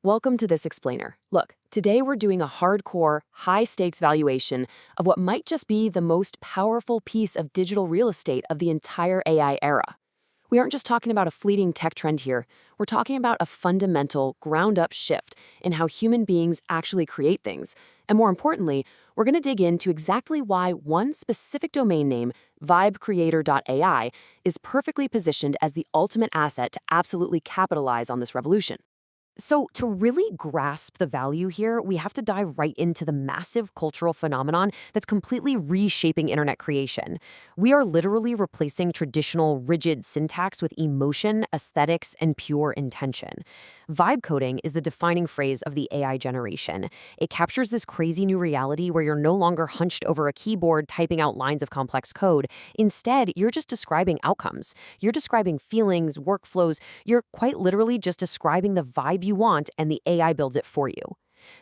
Welcome to this explainer. Look, today we're doing a hardcore, high-stakes valuation of what might just be the most powerful piece of digital real estate of the entire AI era. We aren't just talking about a fleeting tech trend here. We're talking about a fundamental, ground-up shift in how human beings actually create things. And more importantly, we're going to dig into exactly why one specific domain name, vibecreator.ai, is perfectly positioned as the ultimate asset to absolutely capitalize on this revolution. So, to really grasp the value here, we have to dive right into the massive cultural phenomenon that's completely reshaping internet creation. We are literally replacing traditional rigid syntax with emotion, aesthetics, and pure intention. Vibe coding is the defining phrase of the AI generation. It captures this crazy new reality where you're no longer hunched over a keyboard typing out lines of complex code. Instead, you're just describing outcomes. You're describing feelings, workflows. You're quite literally just describing the vibe you want, and the AI builds it for you.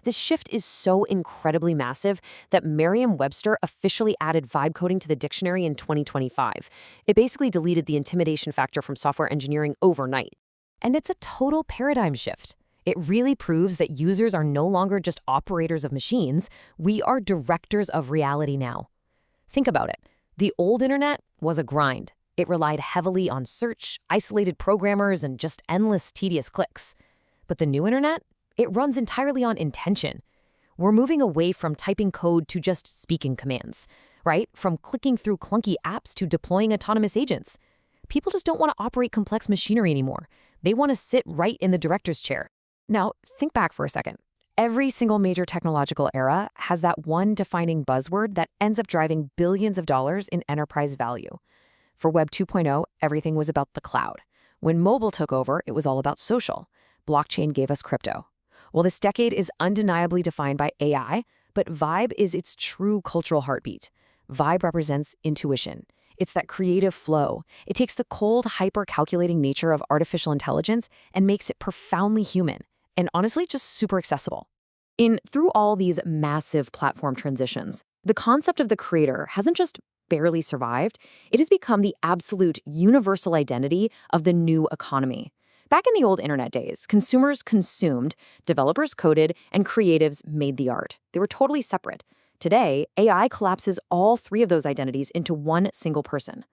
This shift is so incredibly massive that Merriam-Webster officially added vibe coding to the dictionary in 2025. It basically deleted the intimidation factor from software engineering overnight. And it's a total paradigm shift. It really proves that users are no longer just operators of machines. We are directors of reality now. Think about it. The old internet was a grind. It relied heavily on search, isolated programmers, and just endless, tedious clicks. But the new internet? It runs entirely on intention. We're moving away from typing code to just speaking commands, right? From clicking through clunky apps to deploying autonomous agents. People just don't want to operate complex machinery anymore. They want to sit right in the director's chair. Now, think back for a second. Every single major technological era has that one defining buzzword that ends up driving billions of dollars in enterprise value. For Web 2.0, everything was about the cloud. When mobile took over, it was all about social. Blockchain gave us crypto. Well, this decade is undeniably defined by AI, but Vibe is its true cultural heartbeat. Vibe represents intuition. It's that creative flow. It takes the cold, hyper-calculating nature of artificial intelligence and makes it profoundly human, and honestly, just super accessible. Through all these massive platform transitions, the concept of the creator hasn't just barely survived, it has become the absolute universal identity of the new economy. Back in the old internet days, consumers consumed, developers coded, and creatives made the art. They were totally separate. Today, AI collapses all three of those identities into one single person.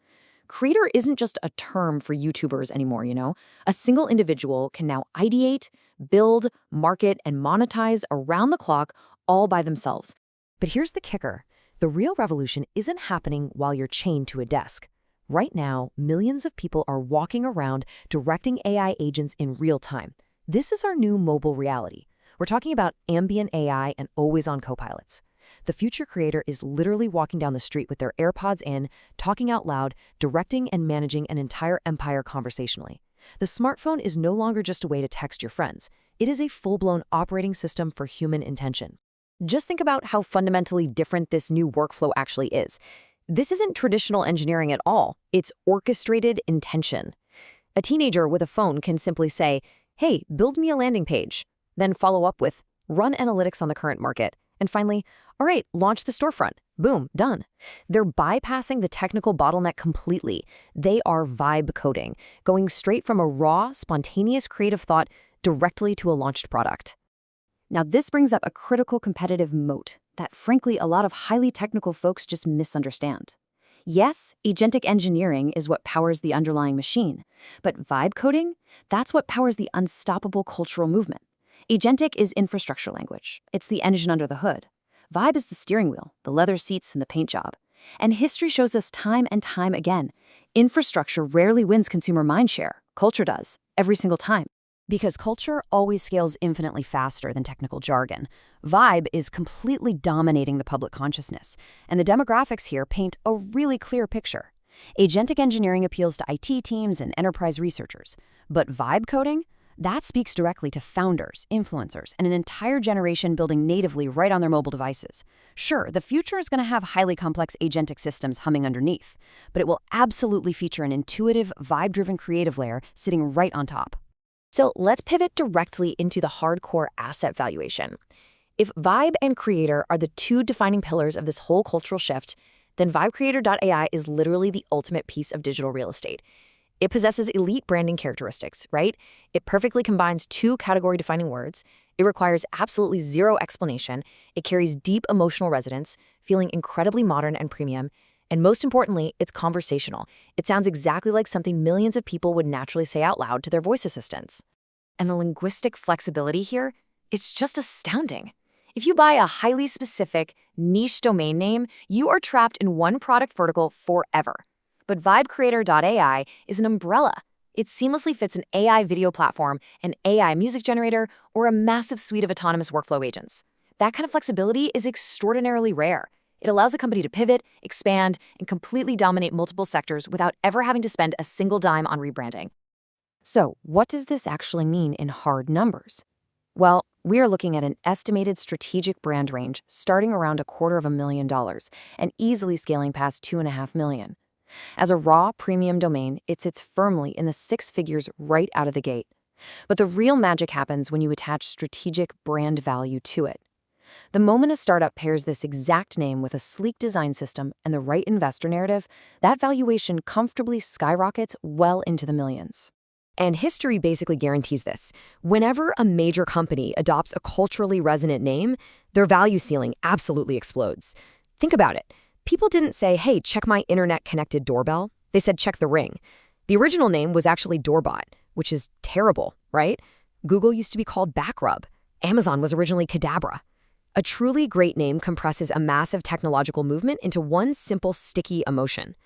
Creator isn't just a term for YouTubers anymore, you know? A single individual can now ideate, build, market, and monetize around the clock all by themselves. But here's the kicker. The real revolution isn't happening while you're chained to a desk. Right now, millions of people are walking around directing AI agents in real time. This is our new mobile reality. We're talking about ambient AI and always-on copilots. The future creator is literally walking down the street with their AirPods in, talking out loud, directing and managing an entire empire conversationally. The smartphone is no longer just a way to text your friends. It is a full-blown operating system for human intention. Just think about how fundamentally different this new workflow actually is. This isn't traditional engineering at all. It's orchestrated intention. A teenager with a phone can simply say, "Hey, build me a landing page," then follow up with, "Run analytics on the current market," and finally, "All right, launch the storefront." Boom, done. They're bypassing the technical bottleneck completely. They are vibe coding, going straight from a raw, spontaneous creative thought directly to a launched product. Now, this brings up a critical competitive moat that, frankly, a lot of highly technical folks just misunderstand. Yes, agentic engineering is what powers the underlying machine, but vibe coding, that's what powers the unstoppable cultural movement. Agentic is infrastructure language. It's the engine under the hood. Vibe is the steering wheel, the leather seats, and the paint job. And history shows us time and time again, infrastructure rarely wins consumer mindshare. Culture does, every single time. Because culture always scales infinitely faster than technical jargon, Vibe is completely dominating the public consciousness, and the demographics here paint a really clear picture. Agentic engineering appeals to IT teams and enterprise researchers, but vibe coding? That speaks directly to founders, influencers, and an entire generation building natively right on their mobile devices. Sure, the future is going to have highly complex agentic systems humming underneath, but it will absolutely feature an intuitive, vibe-driven creative layer sitting right on top. So let's pivot directly into the hardcore asset valuation. If Vibe and Creator are the two defining pillars of this whole cultural shift, then VibeCreator.ai is literally the ultimate piece of digital real estate. It possesses elite branding characteristics, right? It perfectly combines two category-defining words. It requires absolutely zero explanation. It carries deep emotional resonance, feeling incredibly modern and premium. And most importantly, it's conversational. It sounds exactly like something millions of people would naturally say out loud to their voice assistants. And the linguistic flexibility here, it's just astounding. If you buy a highly specific, niche domain name, you are trapped in one product vertical forever. But VibeCreator.ai is an umbrella. It seamlessly fits an AI video platform, an AI music generator, or a massive suite of autonomous workflow agents. That kind of flexibility is extraordinarily rare. It allows a company to pivot, expand, and completely dominate multiple sectors without ever having to spend a single dime on rebranding. So, what does this actually mean in hard numbers? Well, we are looking at an estimated strategic brand range starting around $250,000 and easily scaling past $2.5 million. As a raw premium domain, it sits firmly in the six figures right out of the gate. But the real magic happens when you attach strategic brand value to it. The moment a startup pairs this exact name with a sleek design system and the right investor narrative, that valuation comfortably skyrockets well into the millions. And history basically guarantees this. Whenever a major company adopts a culturally resonant name, their value ceiling absolutely explodes. Think about it. People didn't say, hey, check my internet-connected doorbell. They said, check the Ring. The original name was actually Doorbot, which is terrible, right? Google used to be called Backrub. Amazon was originally Cadabra. A truly great name compresses a massive technological movement into one simple, sticky emotion.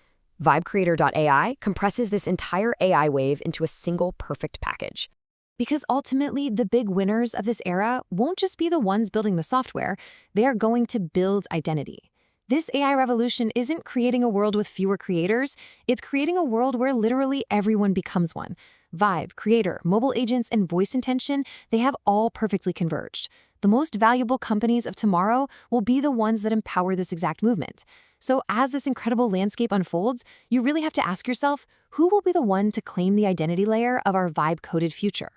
VibeCreator.ai compresses this entire AI wave into a single perfect package. Because ultimately, the big winners of this era won't just be the ones building the software, they are going to build identity. This AI revolution isn't creating a world with fewer creators, it's creating a world where literally everyone becomes one. Vibe, creator, mobile agents, and voice intention, they have all perfectly converged. The most valuable companies of tomorrow will be the ones that empower this exact movement. So as this incredible landscape unfolds, you really have to ask yourself, who will be the one to claim the identity layer of our vibe-coded future?